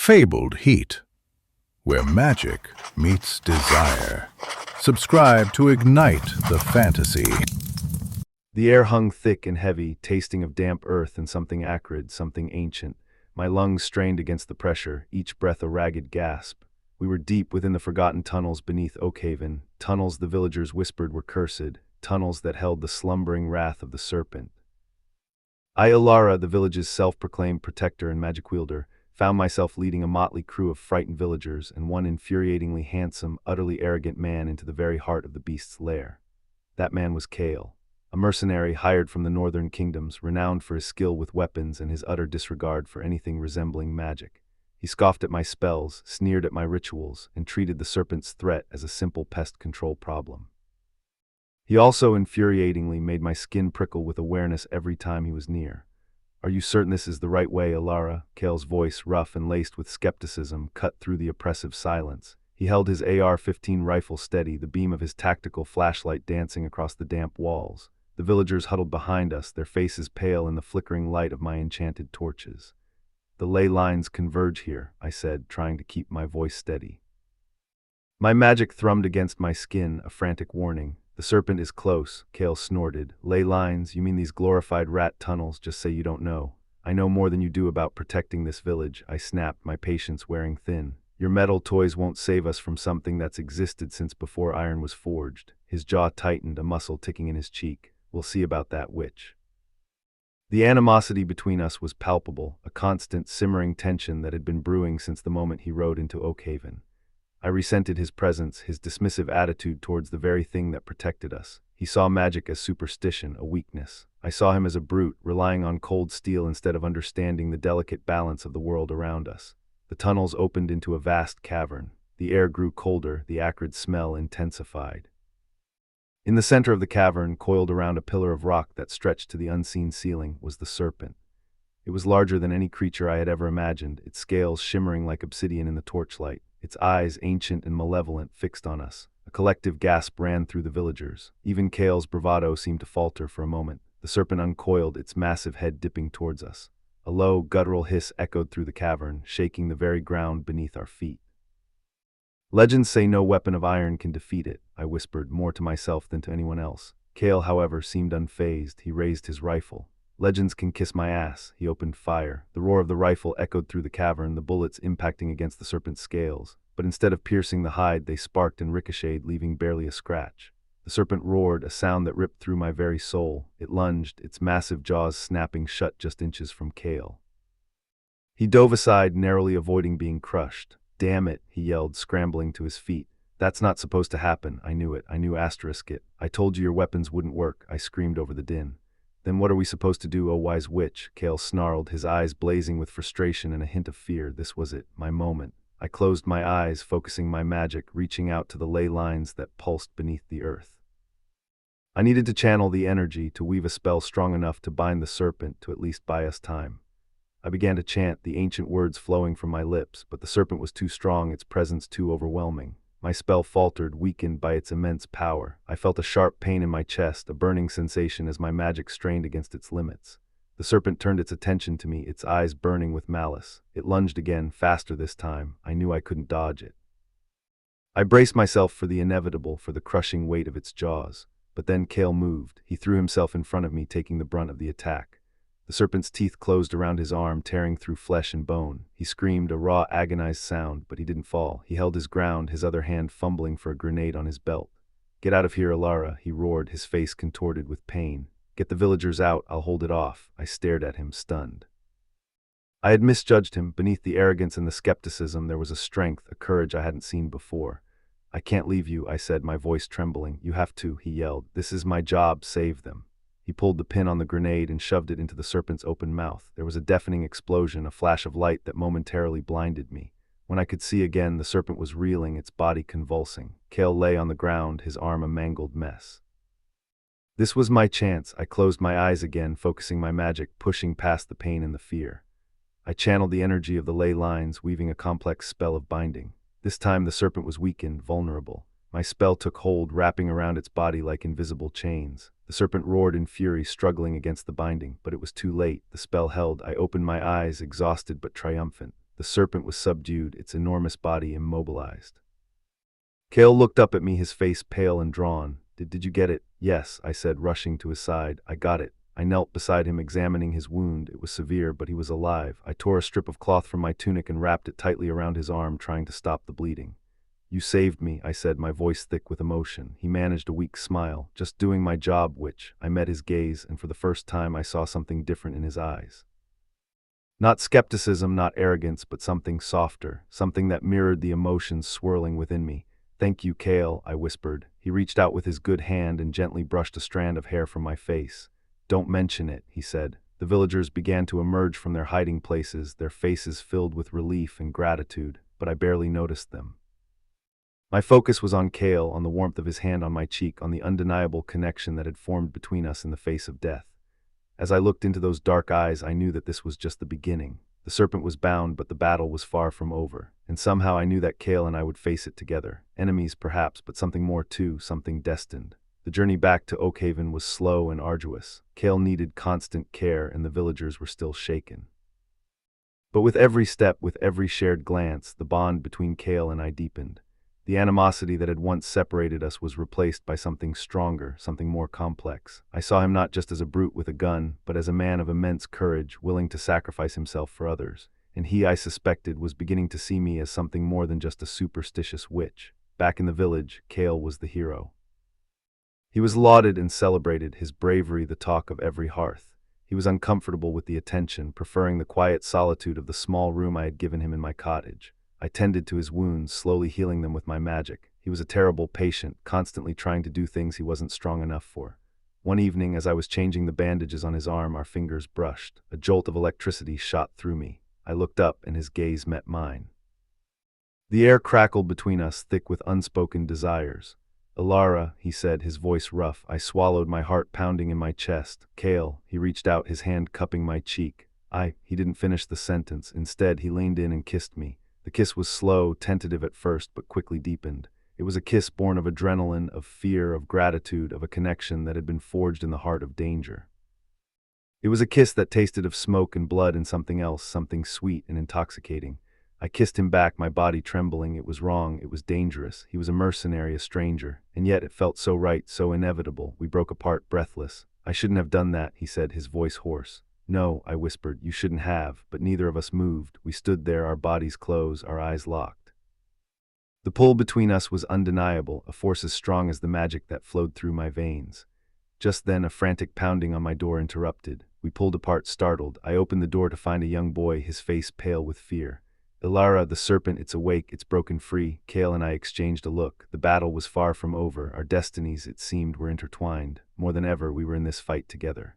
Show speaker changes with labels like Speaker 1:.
Speaker 1: fabled heat, where magic meets desire. Subscribe to ignite the fantasy.
Speaker 2: The air hung thick and heavy, tasting of damp earth and something acrid, something ancient. My lungs strained against the pressure, each breath a ragged gasp. We were deep within the forgotten tunnels beneath Oakhaven, tunnels the villagers whispered were cursed, tunnels that held the slumbering wrath of the Serpent. I, Ilara, the village's self-proclaimed protector and magic wielder, found myself leading a motley crew of frightened villagers and one infuriatingly handsome, utterly arrogant man into the very heart of the beast's lair. That man was Kale, a mercenary hired from the northern kingdoms, renowned for his skill with weapons and his utter disregard for anything resembling magic. He scoffed at my spells, sneered at my rituals, and treated the Serpent's threat as a simple pest control problem. He also infuriatingly made my skin prickle with awareness every time he was near. "Are you certain this is the right way, Ilara?" Kale's voice, rough and laced with skepticism, cut through the oppressive silence. He held his AR-15 rifle steady, the beam of his tactical flashlight dancing across the damp walls. The villagers huddled behind us, their faces pale in the flickering light of my enchanted torches. "The ley lines converge here," I said, trying to keep my voice steady. My magic thrummed against my skin, a frantic warning. "The Serpent is close," Kale snorted. "Ley lines? You mean these glorified rat tunnels? Just say you don't know." "I know more than you do about protecting this village," I snapped, my patience wearing thin. "Your metal toys won't save us from something that's existed since before iron was forged." His jaw tightened, a muscle ticking in his cheek. "We'll see about that, witch." The animosity between us was palpable, a constant, simmering tension that had been brewing since the moment he rode into Oakhaven. I resented his presence, his dismissive attitude towards the very thing that protected us. He saw magic as superstition, a weakness. I saw him as a brute, relying on cold steel instead of understanding the delicate balance of the world around us. The tunnels opened into a vast cavern. The air grew colder, the acrid smell intensified. In the center of the cavern, coiled around a pillar of rock that stretched to the unseen ceiling, was the Serpent. It was larger than any creature I had ever imagined, its scales shimmering like obsidian in the torchlight, its eyes, ancient and malevolent, fixed on us. A collective gasp ran through the villagers. Even Kale's bravado seemed to falter for a moment. The Serpent uncoiled, its massive head dipping towards us. A low, guttural hiss echoed through the cavern, shaking the very ground beneath our feet. "Legends say no weapon of iron can defeat it," I whispered, more to myself than to anyone else. Kale, however, seemed unfazed. He raised his rifle. "Legends can kiss my ass." He opened fire. The roar of the rifle echoed through the cavern, the bullets impacting against the Serpent's scales. But instead of piercing the hide, they sparked and ricocheted, leaving barely a scratch. The Serpent roared, a sound that ripped through my very soul. It lunged, its massive jaws snapping shut just inches from Kale. He dove aside, narrowly avoiding being crushed. "Damn it," he yelled, scrambling to his feet. "That's not supposed to happen. I knew it. I knew asterisk it. I told you your weapons wouldn't work," I screamed over the din. "Then what are we supposed to do, oh wise witch?" Kale snarled, his eyes blazing with frustration and a hint of fear. This was it, my moment. I closed my eyes, focusing my magic, reaching out to the ley lines that pulsed beneath the earth. I needed to channel the energy, to weave a spell strong enough to bind the Serpent, to at least buy us time. I began to chant, the ancient words flowing from my lips, but the Serpent was too strong, its presence too overwhelming. My spell faltered, weakened by its immense power. I felt a sharp pain in my chest, a burning sensation as my magic strained against its limits. The Serpent turned its attention to me, its eyes burning with malice. It lunged again, faster this time. I knew I couldn't dodge it. I braced myself for the inevitable, for the crushing weight of its jaws. But then Kale moved. He threw himself in front of me, taking the brunt of the attack. The Serpent's teeth closed around his arm, tearing through flesh and bone. He screamed, a raw, agonized sound, but he didn't fall. He held his ground, his other hand fumbling for a grenade on his belt. "Get out of here, Ilara," he roared, his face contorted with pain. "Get the villagers out, I'll hold it off." I stared at him, stunned. I had misjudged him. Beneath the arrogance and the skepticism, there was a strength, a courage I hadn't seen before. "I can't leave you," I said, my voice trembling. "You have to," he yelled. "This is my job, save them." He pulled the pin on the grenade and shoved it into the Serpent's open mouth. There was a deafening explosion, a flash of light that momentarily blinded me. When I could see again, the Serpent was reeling, its body convulsing. Kale lay on the ground, his arm a mangled mess. This was my chance. I closed my eyes again, focusing my magic, pushing past the pain and the fear. I channeled the energy of the ley lines, weaving a complex spell of binding. This time the Serpent was weakened, vulnerable. My spell took hold, wrapping around its body like invisible chains. The Serpent roared in fury, struggling against the binding, but it was too late. The spell held. I opened my eyes, exhausted but triumphant. The serpent was subdued, its enormous body immobilized. Kale looked up at me, his face pale and drawn. Did you get it? Yes, I said, rushing to his side. I got it. I knelt beside him, examining his wound. It was severe, but he was alive. I tore a strip of cloth from my tunic and wrapped it tightly around his arm, trying to stop the bleeding. You saved me, I said, my voice thick with emotion. He managed a weak smile. Just doing my job, which. I met his gaze, and for the first time I saw something different in his eyes. Not skepticism, not arrogance, but something softer, something that mirrored the emotions swirling within me. Thank you, Kale, I whispered. He reached out with his good hand and gently brushed a strand of hair from my face. Don't mention it, he said. The villagers began to emerge from their hiding places, their faces filled with relief and gratitude, but I barely noticed them. My focus was on Kale, on the warmth of his hand on my cheek, on the undeniable connection that had formed between us in the face of death. As I looked into those dark eyes, I knew that this was just the beginning. The serpent was bound, but the battle was far from over. And somehow I knew that Kale and I would face it together. Enemies, perhaps, but something more too, something destined. The journey back to Oakhaven was slow and arduous. Kale needed constant care, and the villagers were still shaken. But with every step, with every shared glance, the bond between Kale and I deepened. The animosity that had once separated us was replaced by something stronger, something more complex. I saw him not just as a brute with a gun, but as a man of immense courage, willing to sacrifice himself for others. And he, I suspected, was beginning to see me as something more than just a superstitious witch. Back in the village, Kale was the hero. He was lauded and celebrated, his bravery the talk of every hearth. He was uncomfortable with the attention, preferring the quiet solitude of the small room I had given him in my cottage. I tended to his wounds, slowly healing them with my magic. He was a terrible patient, constantly trying to do things he wasn't strong enough for. One evening, as I was changing the bandages on his arm, our fingers brushed. A jolt of electricity shot through me. I looked up, and his gaze met mine. The air crackled between us, thick with unspoken desires. Ilara, he said, his voice rough. I swallowed, my heart pounding in my chest. Kale, he reached out, his hand cupping my cheek. He didn't finish the sentence. Instead, he leaned in and kissed me. The kiss was slow, tentative at first, but quickly deepened. It was a kiss born of adrenaline, of fear, of gratitude, of a connection that had been forged in the heart of danger. It was a kiss that tasted of smoke and blood and something else, something sweet and intoxicating. I kissed him back, my body trembling. It was wrong, it was dangerous. He was a mercenary, a stranger, and yet it felt so right, so inevitable. We broke apart, breathless. I shouldn't have done that, he said, his voice hoarse. No, I whispered, you shouldn't have, but neither of us moved. We stood there, our bodies closed, our eyes locked. The pull between us was undeniable, a force as strong as the magic that flowed through my veins. Just then, a frantic pounding on my door interrupted. We pulled apart, startled. I opened the door to find a young boy, his face pale with fear. Ilara, the serpent, it's awake, it's broken free. Kale and I exchanged a look. The battle was far from over. Our destinies, it seemed, were intertwined. More than ever, we were in this fight together.